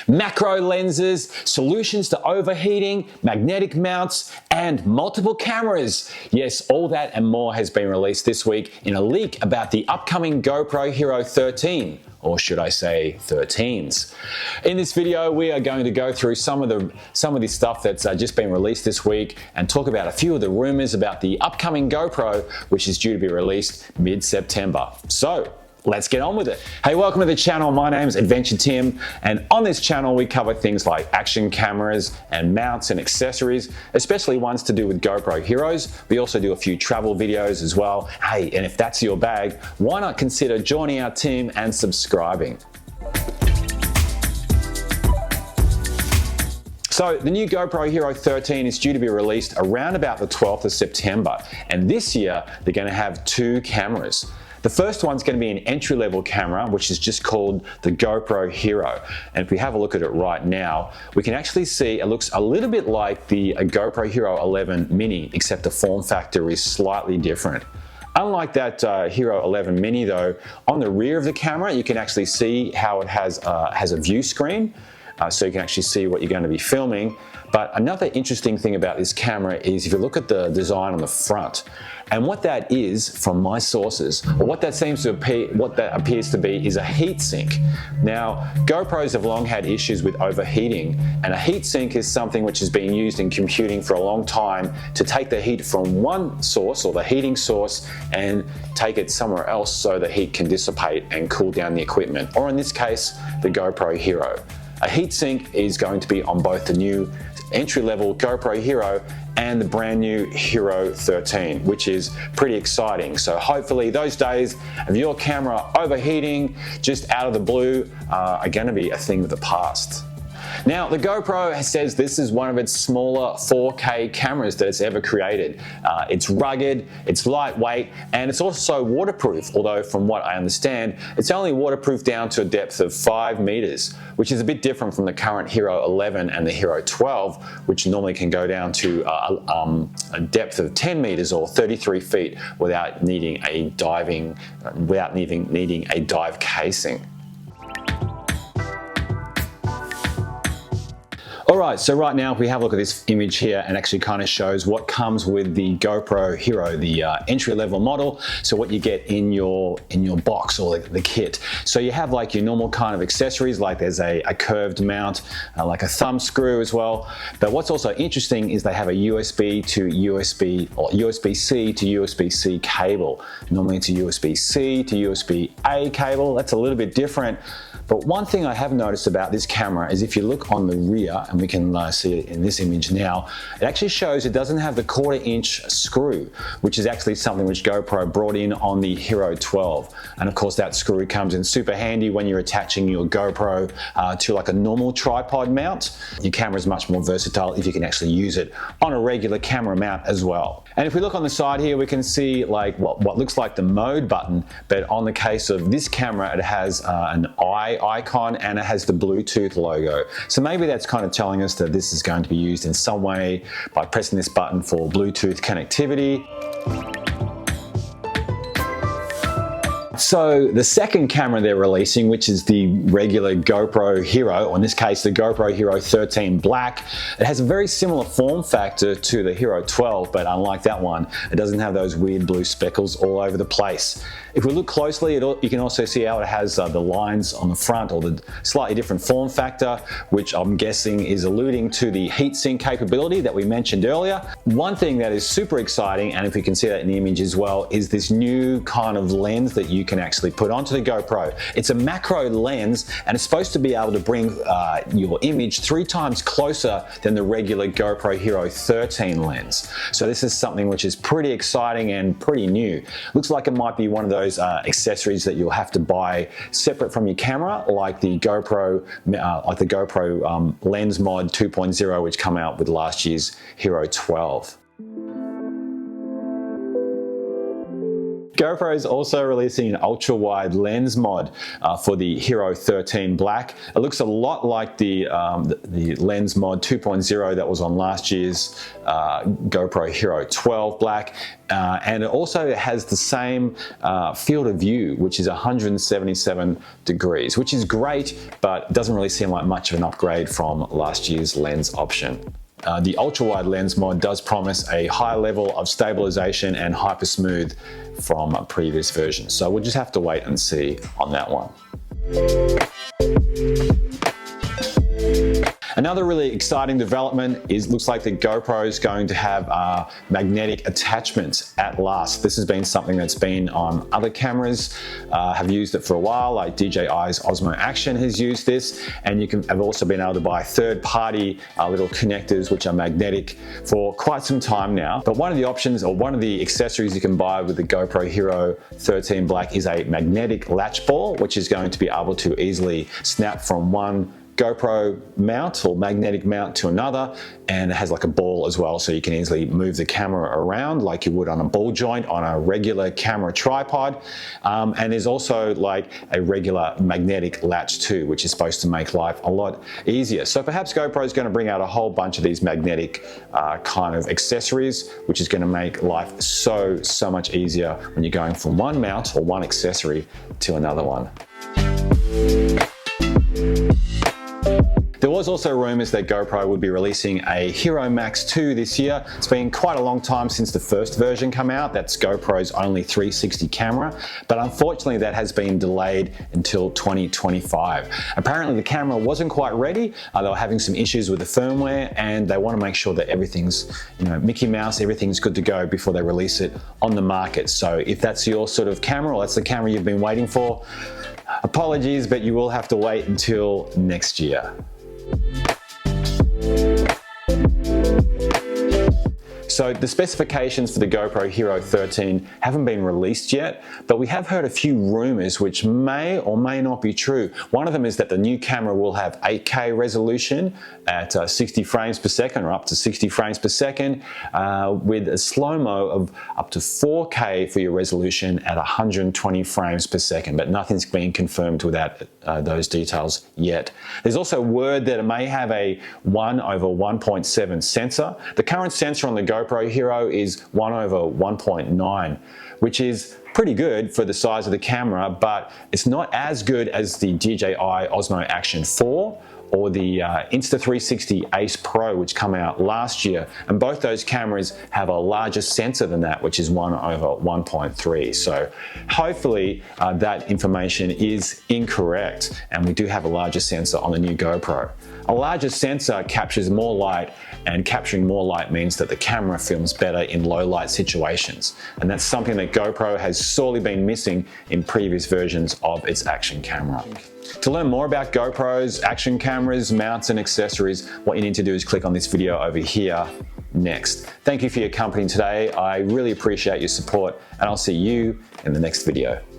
macro lenses, solutions to overheating, magnetic mounts, and multiple cameras. Yes, all that and more has been released this week in a leak about the upcoming GoPro Hero 13. Or should I say 13s. In this video, we are going to go through some of this stuff that's just been released this week and talk about a few of the rumors about the upcoming GoPro, which is due to be released mid-September. So, let's get on with it. Hey, welcome to the channel. My name's Adventure Tim, and on this channel we cover things like action cameras and mounts and accessories, especially ones to do with GoPro Heroes. We also do a few travel videos as well. Hey, and if that's your bag, why not consider joining our team and subscribing? So the new GoPro Hero 13 is due to be released around about the 12th of September, and this year they're going to have two cameras. The first one's going to be an entry-level camera, which is just called the GoPro Hero. And if we have a look at it right now, we can actually see it looks a little bit like the GoPro Hero 11 Mini, except the form factor is slightly different. Unlike that Hero 11 Mini though, on the rear of the camera, you can actually see how it has a view screen. So you can actually see what you're going to be filming. But another interesting thing about this camera is if you look at the design on the front, and what that is from my sources, or what that appears to be is a heat sink. Now, GoPros have long had issues with overheating, and a heat sink is something which has been used in computing for a long time to take the heat from one source, or the heating source, and take it somewhere else so the heat can dissipate and cool down the equipment, or in this case, the GoPro Hero. A heatsink is going to be on both the new entry-level GoPro Hero and the brand new Hero 13, which is pretty exciting. So hopefully those days of your camera overheating just out of the blue are going to be a thing of the past. Now, the GoPro says this is one of its smaller 4K cameras that it's ever created. It's rugged, it's lightweight, and it's also waterproof, although from what I understand, it's only waterproof down to a depth of 5 meters, which is a bit different from the current Hero 11 and the Hero 12, which normally can go down to a depth of 10 meters or 33 feet without needing a dive casing. Alright, so right now if we have a look at this image here, and actually kind of shows what comes with the GoPro Hero, the entry-level model, so what you get in your box or the kit. So you have like your normal kind of accessories, like there's a curved mount, like a thumb screw as well. But what's also interesting is they have a USB to USB, or USB-C to USB-C cable. Normally it's a USB-C to USB-A cable. That's a little bit different. But one thing I have noticed about this camera is if you look on the rear, and we can see it in this image now, it actually shows it doesn't have the 1/4 inch screw, which is actually something which GoPro brought in on the Hero 12. And of course that screw comes in super handy when you're attaching your GoPro to like a normal tripod mount. Your camera is much more versatile if you can actually use it on a regular camera mount as well. And if we look on the side here, we can see like what looks like the mode button, but on the case of this camera, it has an eye icon and it has the Bluetooth logo. So maybe that's kind of telling us that this is going to be used in some way by pressing this button for Bluetooth connectivity. So the second camera they're releasing, which is the regular GoPro Hero, or in this case the GoPro Hero 13 Black, it has a very similar form factor to the Hero 12, but unlike that one, it doesn't have those weird blue speckles all over the place. If we look closely, you can also see how it has the lines on the front, or the slightly different form factor, which I'm guessing is alluding to the heatsink capability that we mentioned earlier. One thing that is super exciting, and if we can see that in the image as well, is this new kind of lens that you can actually put onto the GoPro. It's a macro lens, and it's supposed to be able to bring your image 3 times closer than the regular GoPro Hero 13 lens. So this is something which is pretty exciting and pretty new. Looks like it might be one of those accessories that you'll have to buy separate from your camera, like the GoPro Lens Mod 2.0, which came out with last year's Hero 12. GoPro is also releasing an ultra-wide lens mod for the Hero 13 Black. It looks a lot like the lens mod 2.0 that was on last year's GoPro Hero 12 Black. And it also has the same field of view, which is 177 degrees, which is great, but doesn't really seem like much of an upgrade from last year's lens option. The ultra-wide lens mod does promise a high level of stabilization and hyper smooth from previous versions. So we'll just have to wait and see on that one. Another really exciting development looks like the GoPro is going to have magnetic attachments at last. This has been something that's been on other cameras, have used it for a while, like DJI's Osmo Action has used this, and you have also been able to buy third-party little connectors which are magnetic for quite some time now. But one of the options, or one of the accessories you can buy with the GoPro Hero 13 Black is a magnetic latch ball, which is going to be able to easily snap from one GoPro mount or magnetic mount to another, and it has like a ball as well, so you can easily move the camera around like you would on a ball joint on a regular camera tripod. And there's also like a regular magnetic latch too, which is supposed to make life a lot easier. So perhaps GoPro is going to bring out a whole bunch of these magnetic kind of accessories, which is going to make life so much easier when you're going from one mount or one accessory to another one. There was also rumours that GoPro would be releasing a Hero Max 2 this year. It's been quite a long time since the first version came out. That's GoPro's only 360 camera, but unfortunately that has been delayed until 2025. Apparently the camera wasn't quite ready. They were having some issues with the firmware, and they want to make sure that everything's, Mickey Mouse, everything's good to go before they release it on the market. So if that's your sort of camera, or that's the camera you've been waiting for, apologies, but you will have to wait until next year. So the specifications for the GoPro Hero 13 haven't been released yet, but we have heard a few rumors which may or may not be true. One of them is that the new camera will have 8K resolution at 60 frames per second, or up to 60 frames per second, with a slow-mo of up to 4K for your resolution at 120 frames per second, but nothing's been confirmed without those details yet. There's also word that it may have a 1/1.7 sensor. The current sensor on the GoPro Hero is 1/1.9, which is pretty good for the size of the camera, but it's not as good as the DJI Osmo Action 4 or the Insta360 Ace Pro, which come out last year, and both those cameras have a larger sensor than that, which is 1/1.3. So hopefully that information is incorrect, and we do have a larger sensor on the new GoPro. A larger sensor captures more light, and capturing more light means that the camera films better in low light situations, and that's something that GoPro has sorely been missing in previous versions of its action camera. To learn more about GoPro's action cameras, mounts and accessories, what you need to do is click on this video over here next. Thank you for your company today. I really appreciate your support, and I'll see you in the next video.